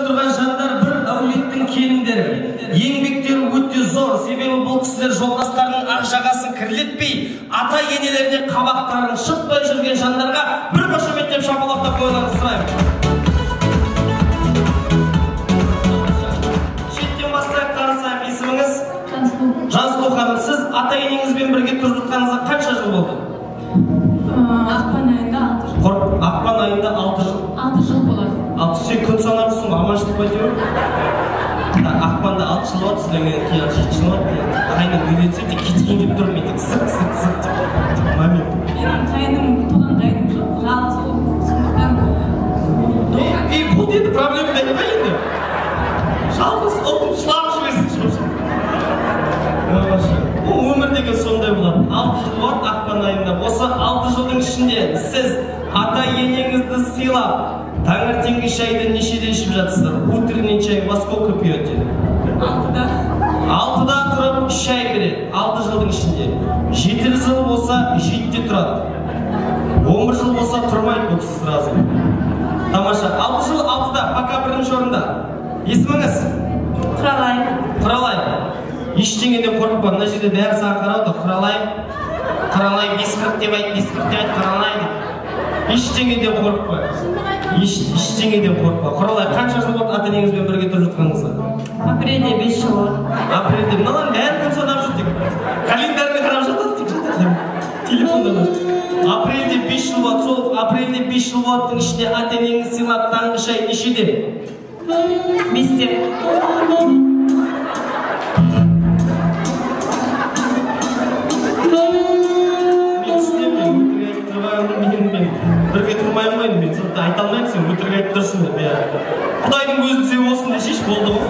отырған жандар бір әулеттің келіндері. Еңбектері өте зор, себебі бұл кісілер жолдастарының ақ жағасын кірлетпей, ата енелеріне қабақтарын шықпай жүрген жандарға бір қошеметтеп шапалақтап қойыларын сұраймын. Шеттен бастайық, танысайық, есіміңіз? Жансұлу ханым, сіз ата енеңізбен бірге тұрып жатқаныңызға қанша жыл болды? Ақпан айында 6 жыл. Ақпан айында 6 жыл? 6 жыл болады. Сен күн санарсың, аманшылық байтеуір? Ақпанда 6 жыл болады, сізден кейін 7 жыл болады. Қайның үйлетсе де кетейін деп тұрмайды. Сық. Момент. Менің қайным туған қайным жоқ. Жалғыз ол. Сондықтан бұл деді проблема айтпай енді. Жалғыз ұлтым жылап жіберсін шошын. Бұл өмірдегі сондай болады. 6 жыл болады ақпан айында. Осы 6 жылдың ішінде сіз ата енеңізді сыйлап, таңертеңгі шайды нешеде ішіп жатсыздар? Утренний чай во сколько пьете? 6-да. 6-да тұрып шай береді. 6 жылдың ішінде. 7 жыл болса 7-де тұрады. 11 жыл болса тұрмайды бұл кісі сразу. Тамаша. 6 жыл 6-да, пока бірінші орында. Есіміңіз? Құралай. Құралай. Ештеңеден қорықпа. Мына жерде бәрі саған қарауды. Құралай. Құралай 5-40 деп айт, 5-40 деп айт, құралай деп. Ештеңеден қорықпа. Ештеңеден қорықпа. Құралай, қанша жыл болды ата енеңізбен бірге тұрып жатқаныңызға? Апрельде 5 жыл болды. Апрельде. Мыналар бәрі күн санап жүр тек. Календарьға қарап жатады тек жатады. Телефонда. Апрельде 5 жыл болады. Сол апрельде 5 жыл болатын ішінде ата енеңіз сыйлап таңғы шай нешеде? 5-те. Бірге тұрмайын ғой, мен сонда айта алмаймын, сен өтірік айтып тұрсың деп. Құдайдың өзі сен болсын де шеш, болды ғой.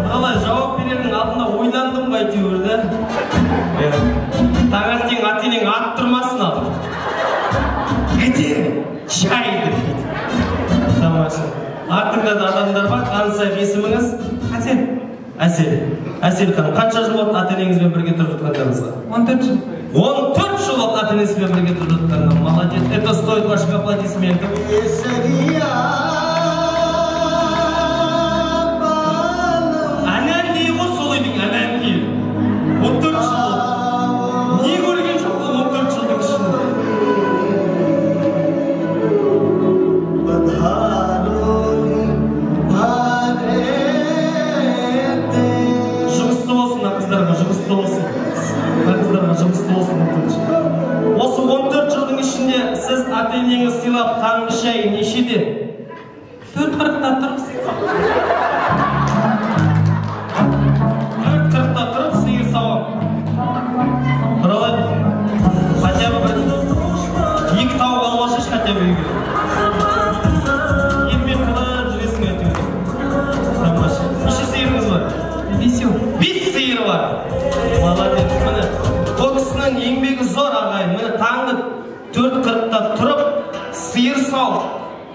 Қалай жауап берердің алдында ойландым ғой әйтеуір да. Таңертең ата енең ат тұрмасын ал. Әйтеуір шай деп. Тамаша. Артыңда да адамдар бар, танысайық, есіміңіз? Әсел. Әсел ханым, қанша жыл болды ата енеңізбен бірге тұрып жатқандарыңызға? 14 жыл. 14 жыл болды ата енеңізбен бірге тұрып жатқандарыңызға. Молодец. Это стоит ваших аплодисментов. Әнән дейі ғой сол үйдің, әнән дейі. 14 жыл болды. Не көрген жоқ бұл 14 жылдың ішінде? Осы 14 жылдың ішінде сіз ата енеңіз сыйлап таңғы шай нешеде? 4:40-да тұрып сыйлап. 4:40-да тұрып сиыр сауап. Құралай, хотя бы 2 тауық алып алшы, хотя бы үйге. Еңбек қылып жүресің әйтеуір. Тамаша. Неше сиырыңыз бар? 5 сиыры бар. Молодец. Міне бұл кісінің еңбегі зор ағайын. Міне таңғы 4:40-да тұрып сиыр сау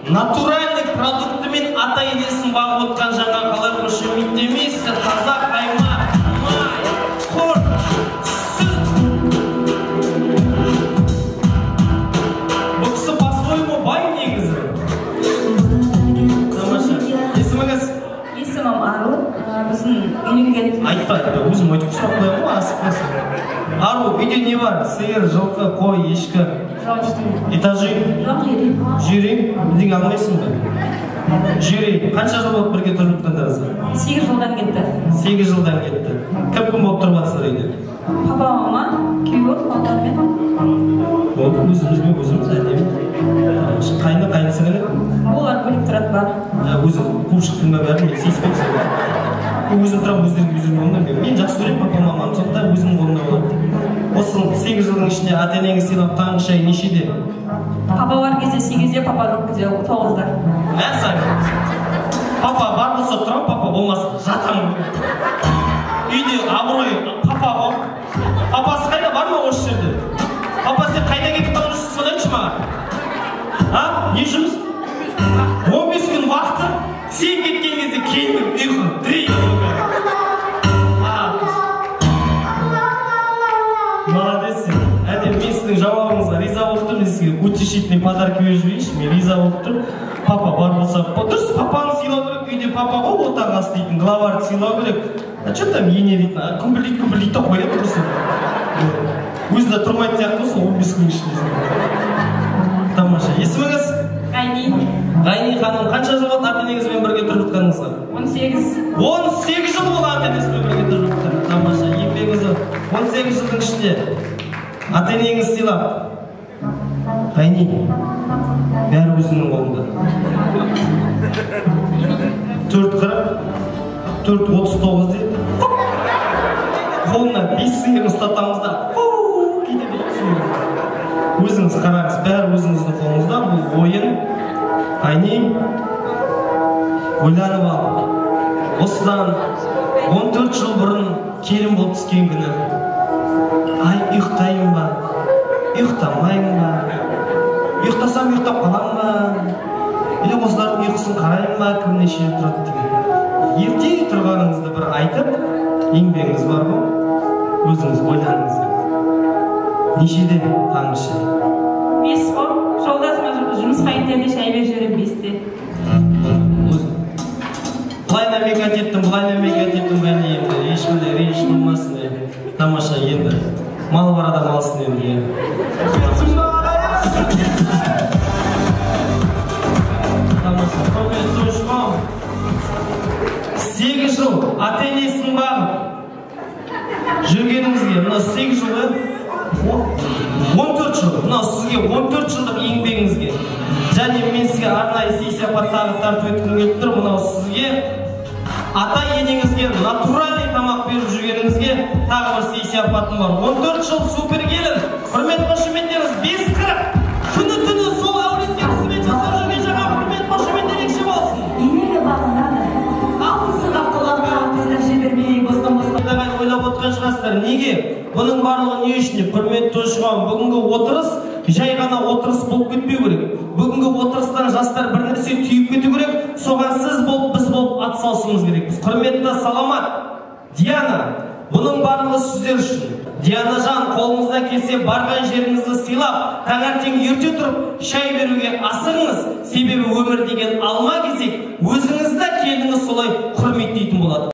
натуральный продуктымен ата енесін бағып отқан жанға қалай қошеметтемейсіз? Таза қаймақ, май, құрт, сүт. Бұл кісі по-своему бай негізі. Тамаша. Есіміңіз? Есімім Ару. Біздің үйленген. Айтпа, өзім өйтіп сұрақ қоямын ғой, асықпасын. Ару, үйде не бар? Сиыр, жылқы, қой, ешкі. Этажи? Жоқ, жүйрек. Бірдеңе алмайсың ба? Жүйрек. Қанша жыл болып бірге тұрып жатқандарыңызға? 8 жылдан кетті. 8 жылдан кетті. Кім болып тұрып жатсыздар үйде? Папа, мама, күйеуім, балалармен. Болды, өзімізбен өзіміз әдемі. Қайнысы қане? Олар бөліп тұрады бар. Өзің қуып шықтың ба бәрін, мен сейіспеймін сен. Өзім тұрам, өздерің қолында. Мен жақсы көрем, папа, мамам, сонда өзім қолында болады. Осы 8 жылдың ішінде ата енеңіз сыйлап таңғы шай нешеде? Папа бар кезде 8-де, папа жоқ кезде 9-да. Папа бар болса тұрам, папа болмаса жатам. Үйде абырой, папа бол. Папасы қайда, бар ма осы жерде? Папа, сен қайда кетіп бара жүрсің, соны айтшы маған. Не жұмыс? 15 күн уақыты, сен кеткен кезде келдің, ұйқы, дірей. Молодец сен. Әдем, мен сіздің жауабыңызға риза болып тұрмын, сізге утешительный подарок беріп жіберейінші, мен риза болып тұрмын. Папа бар болса, дұрыс папаны сыйлау керек, үйде папа ғой отаға істейтін, главарды сыйлау керек. А что там ене дейтін, күмбірлейді да қояды тұрсын. Өзі де тұрмайды сияқты болсын, 15 күн ішінде. Тамаша. Есіміңіз? Ғайни. Ғайни ханым, қанша жыл болды ата-енеңізбен бірге тұрып жатқаныңызға? 18. 18 жыл болды ата-енеңізбен бірге тұрып жатқан. Тамаша. Еңбегіңізі 18 жылдың ішінде ата-енеңіз сыйлап. Ғайни, бәрі өзіңнің қолыңда. 4.40, 4.39 дейді. Қолына 5 сиырын ұстатамыз да. Өзіңіз қараңыз, бәрі өзіңіздің қолыңызда, бұл ойын. Ғайни, ойланып ал. Осыдан 14 жыл бұрын келін болып түскен күні. Ай, ұйықтайын ба? Ұйықтамайын ба? Ұйықтасам ұйықтап қалам ба? Или осылардың ұйқысын қарайын ба? Кім неше тұрады деген. Ерте тұрғаныңызды бір айтып, еңбегіңіз бар ғой, өзіңіз ойланыңыз. Нешеде таңғы 5 қой, жолдасыма жұмысқа кетерде шай беріп жіберем 5-те. Бұлай намекат еттім, бәне енді, ешқандай реніш болмасын. Тамаша енді, мал бар адам алсын енді. Тамаша, құрмет тойшығам. 8 жыл ата-енесін бағып жүргеніңізге, мына 8 жылы 14 жыл, мына сізге 14 жылдық еңбегіңізге және мен сізге арнайы сый-сияпат тартып өткім келіп тұр. Мынау сізге ата-енеңізге натуральный тамақ беріп жүргеніңізге тағы бір сый-сияпатым бар. 14 жыл супер келін, құрмет қошеметтеріңіз 5.40 күні-түні сол әулетке қызмет жасап жүрген жаңа құрмет қошемет ерекше болсын. Енеге бағынады. Алтын қапқыларға қыздар жібермей бостан. Ойлап отырған шығарсыздар, неге? Бұның барлығы не үшін? Құрмет тойшыған, бүгінгі отырыс жай ғана отырыс болып кетпеу керек. Бүгінгі отырыстан жастар бір нәрсе түйіп кету керек. Соған сіз болып, біз болып атсалысуымыз керек. Құрметті саламат Диана, бұның барлығы сіздер үшін. Диана жан, қолыңызда келсе барған жеріңізді сыйлап, таңертең ерте тұрып шай беруге асығыңыз. Себебі өмір деген алма кезек, өзіңізді келдіңіз солай құрметтейтін болады.